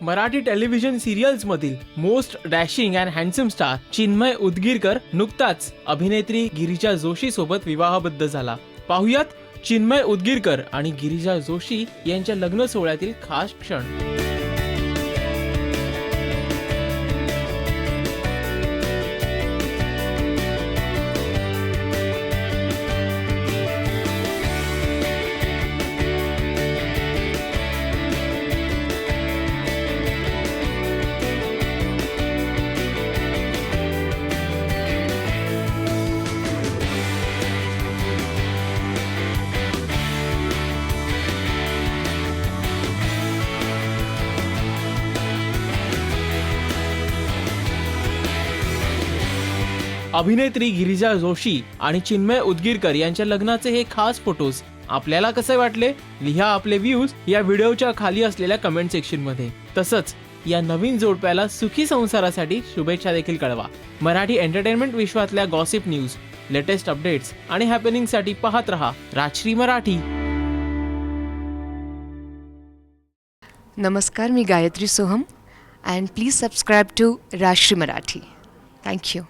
Marathi television serials मधील most dashing and handsome star Chinmay Udgirkar नुकताच अभिनेत्री गिरिजा जोशी सोबत विवाहबद्ध झाला. पाहुयात चिन्मय उदगीरकर आणि गिरिजा जोशी यांच्या लग्न सोहळ्यातील खास क्षण. अभिनेत्री गिरिजा जोशी आणि चिन्मय उदगीरकर यांच्या लग्नाचे हे खास फोटोज आपल्याला कसे वाटले लिहा आपले व्ह्यूज या व्हिडिओच्या खाली असलेल्या कमेंट सेक्शन मध्ये. तसंच या नवीन जोडप्याला सुखी संसारासाठी शुभेच्छा देखील कळवा. मराठी एंटरटेनमेंट विश्वातल्या गॉसिप न्यूज, लेटेस्ट अपडेट्स आणि हॅपनिंग साठी पाहत रहा राजश्री मराठी. नमस्कार, मी Gayatri Soham and please subscribe to Rajshri Marathi. Thank you.